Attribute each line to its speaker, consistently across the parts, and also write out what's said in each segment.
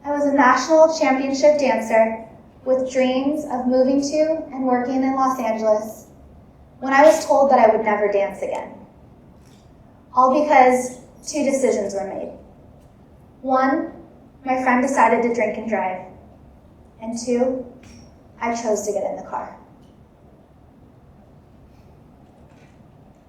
Speaker 1: I was a national championship dancer with dreams of moving to and working in Los Angeles when I was told that I would never dance again. All because 2 decisions were made. 1, my friend decided to drink and drive. And 2, I chose to get in the car.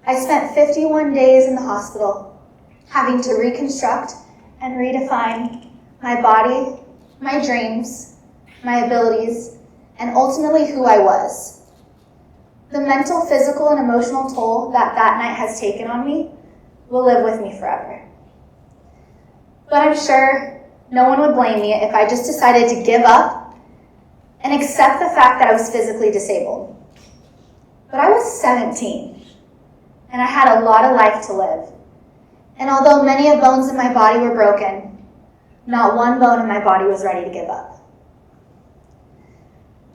Speaker 1: I spent 51 days in the hospital, having to reconstruct and redefine my body, my dreams, my abilities, and ultimately who I was. The mental, physical, and emotional toll that night has taken on me will live with me forever. But I'm sure no one would blame me if I just decided to give up and accept the fact that I was physically disabled. But I was 17, and I had a lot of life to live. And although many of bones in my body were broken, not one bone in my body was ready to give up.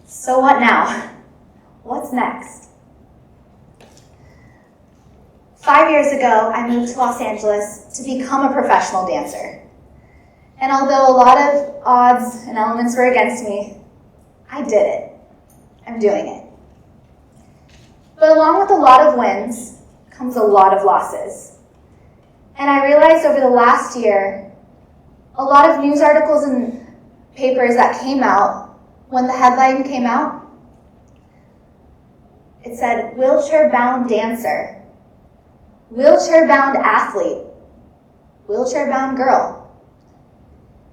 Speaker 1: So what now? What's next? 5 years ago, I moved to Los Angeles to become a professional dancer. And although a lot of odds and elements were against me, I did it. I'm doing it. But along with a lot of wins comes a lot of losses. And I realized over the last year, a lot of news articles and papers that came out, when the headline came out, it said, wheelchair-bound dancer, wheelchair-bound athlete, wheelchair-bound girl.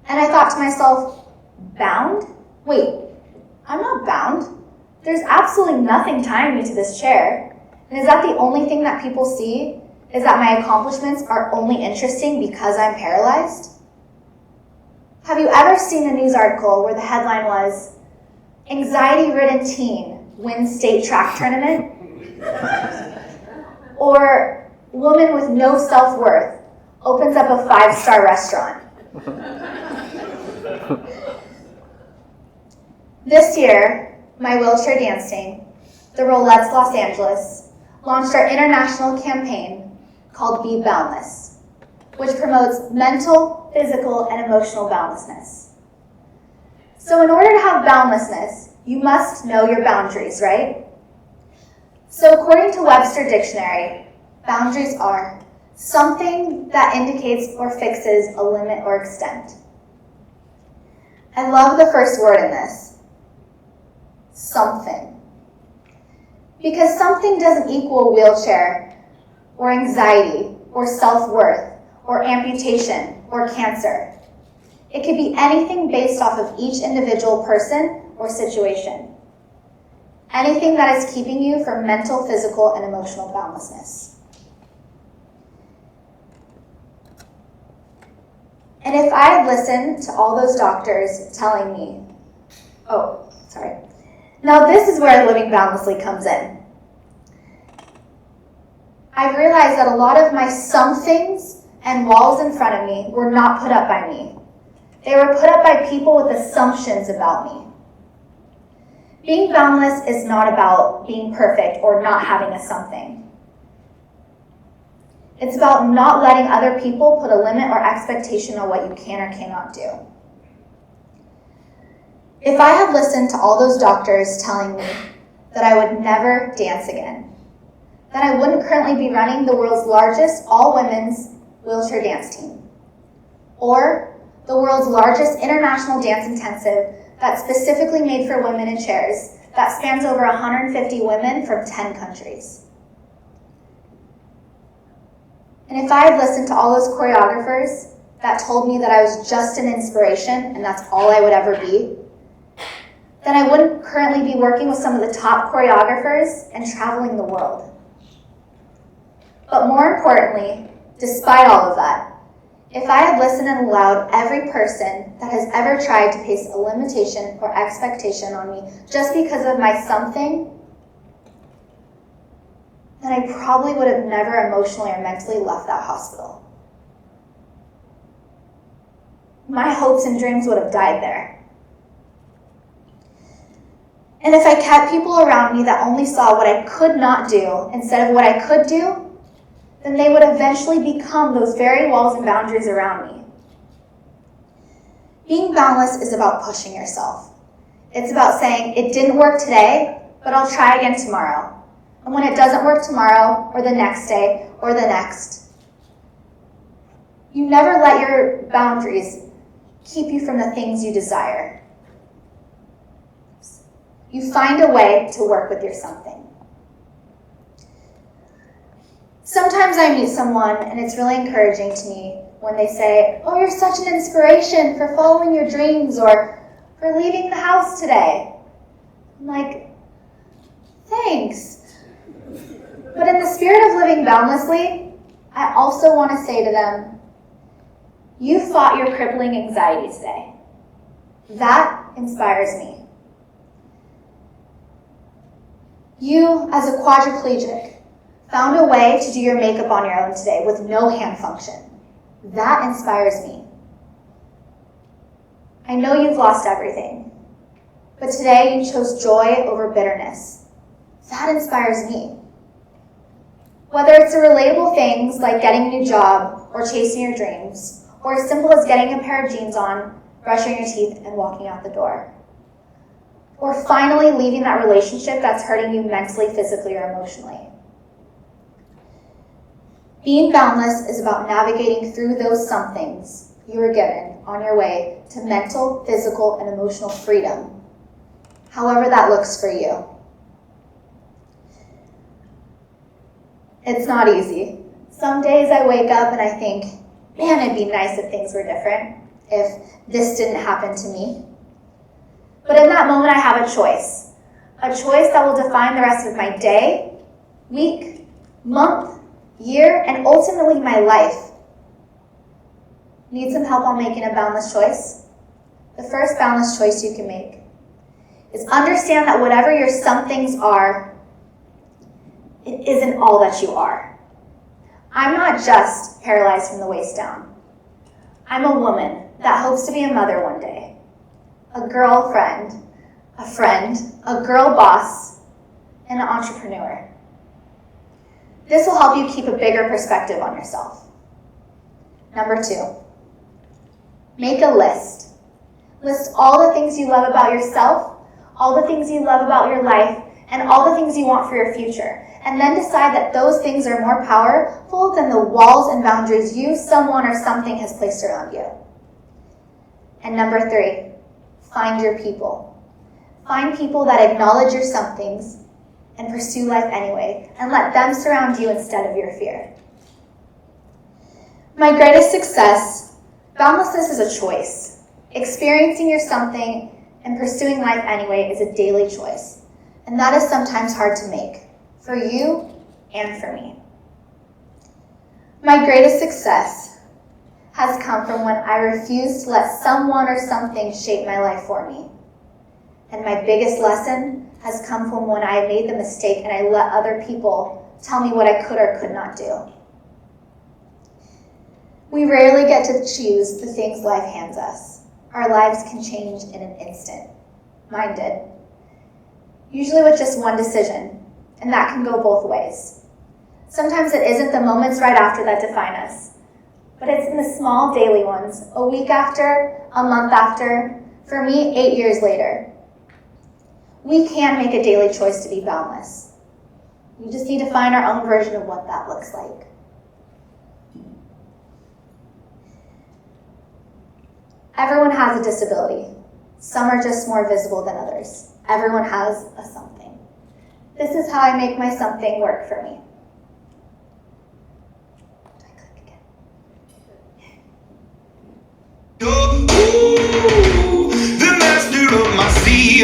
Speaker 1: And I thought to myself, bound? Wait, I'm not bound. There's absolutely nothing tying me to this chair. And is that the only thing that people see? Is that my accomplishments are only interesting because I'm paralyzed? Have you ever seen a news article where the headline was, anxiety-ridden teen wins state track tournament? Or woman with no self-worth opens up a 5-star restaurant? This year, my wheelchair dance team, the Rolettes Los Angeles, launched our international campaign called Be Boundless, which promotes mental, physical, and emotional boundlessness. So in order to have boundlessness, you must know your boundaries, right? So according to Webster Dictionary, boundaries are something that indicates or fixes a limit or extent. I love the first word in this, something. Because something doesn't equal wheelchair, or anxiety, or self-worth, or amputation, or cancer. It could be anything based off of each individual person or situation. Anything that is keeping you from mental, physical, and emotional boundlessness. And if I had listened to all those doctors telling me, now this is where living boundlessly comes in. I've realized that a lot of my somethings and walls in front of me were not put up by me. They were put up by people with assumptions about me. Being boundless is not about being perfect or not having a something. It's about not letting other people put a limit or expectation on what you can or cannot do. If I had listened to all those doctors telling me that I would never dance again, then I wouldn't currently be running the world's largest all-women's wheelchair dance team, or the world's largest international dance intensive that's specifically made for women in chairs that spans over 150 women from 10 countries. And if I had listened to all those choreographers that told me that I was just an inspiration and that's all I would ever be, then I wouldn't currently be working with some of the top choreographers and traveling the world. But more importantly, despite all of that, if I had listened and allowed every person that has ever tried to place a limitation or expectation on me just because of my something, then I probably would have never emotionally or mentally left that hospital. My hopes and dreams would have died there. And if I kept people around me that only saw what I could not do instead of what I could do, then they would eventually become those very walls and boundaries around me. Being boundless is about pushing yourself. It's about saying, it didn't work today, but I'll try again tomorrow. And when it doesn't work tomorrow, or the next day, or the next, you never let your boundaries keep you from the things you desire. You find a way to work with your something. Sometimes I meet someone, and it's really encouraging to me when they say, oh, you're such an inspiration for following your dreams or for leaving the house today. I'm like, thanks. But in the spirit of living boundlessly, I also want to say to them, you fought your crippling anxiety today. That inspires me. You, as a quadriplegic, found a way to do your makeup on your own today with no hand function. That inspires me. I know you've lost everything, but today you chose joy over bitterness. That inspires me. Whether it's the relatable things like getting a new job or chasing your dreams, or as simple as getting a pair of jeans on, brushing your teeth, and walking out the door. Or finally leaving that relationship that's hurting you mentally, physically, or emotionally. Being boundless is about navigating through those somethings you were given on your way to mental, physical, and emotional freedom, however that looks for you. It's not easy. Some days I wake up and I think, man, it'd be nice if things were different, if this didn't happen to me. But in that moment, I have a choice that will define the rest of my day, week, month, year, and ultimately my life. Need some help on making a boundless choice? The first boundless choice you can make is understand that whatever your somethings are, it isn't all that you are. I'm not just paralyzed from the waist down. I'm a woman that hopes to be a mother one day, a girlfriend, a friend, a girl boss, and an entrepreneur. This will help you keep a bigger perspective on yourself. Number 2, make a list. List all the things you love about yourself, all the things you love about your life, and all the things you want for your future. And then decide that those things are more powerful than the walls and boundaries you, someone, or something has placed around you. And number 3, find your people. Find people that acknowledge your somethings and pursue life anyway, and let them surround you instead of your fear. My greatest success, boundlessness is a choice. Experiencing your something and pursuing life anyway is a daily choice, and that is sometimes hard to make, for you and for me. My greatest success has come from when I refused to let someone or something shape my life for me. And my biggest lesson has come from when I made the mistake and I let other people tell me what I could or could not do. We rarely get to choose the things life hands us. Our lives can change in an instant. Mine did. Usually with just one decision, and that can go both ways. Sometimes it isn't the moments right after that define us, but it's in the small daily ones, a week after, a month after, for me, 8 years later. We can make a daily choice to be boundless. We just need to find our own version of what that looks like. Everyone has a disability. Some are just more visible than others. Everyone has a something. This is how I make my something work for me. Do I click again?
Speaker 2: Ooh, the master of my sea.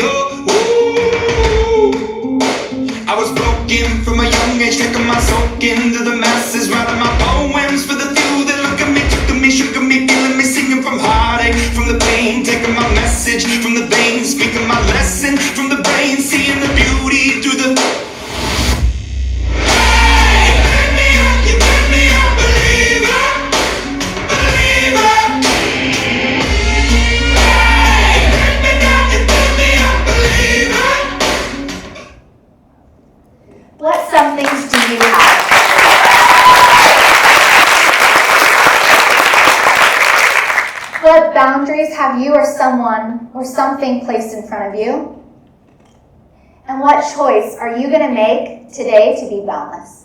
Speaker 2: I was broken from a young age, taking my soak into the masses, writing my poems for the few that look at me, took at me, shook at me, feeling me, singing from heartache, from the pain, taking my message from the veins, speaking my lesson from the brain, seeing the beauty through the...
Speaker 1: What somethings do you have? What boundaries have you or someone or something placed in front of you? And what choice are you going to make today to be boundless?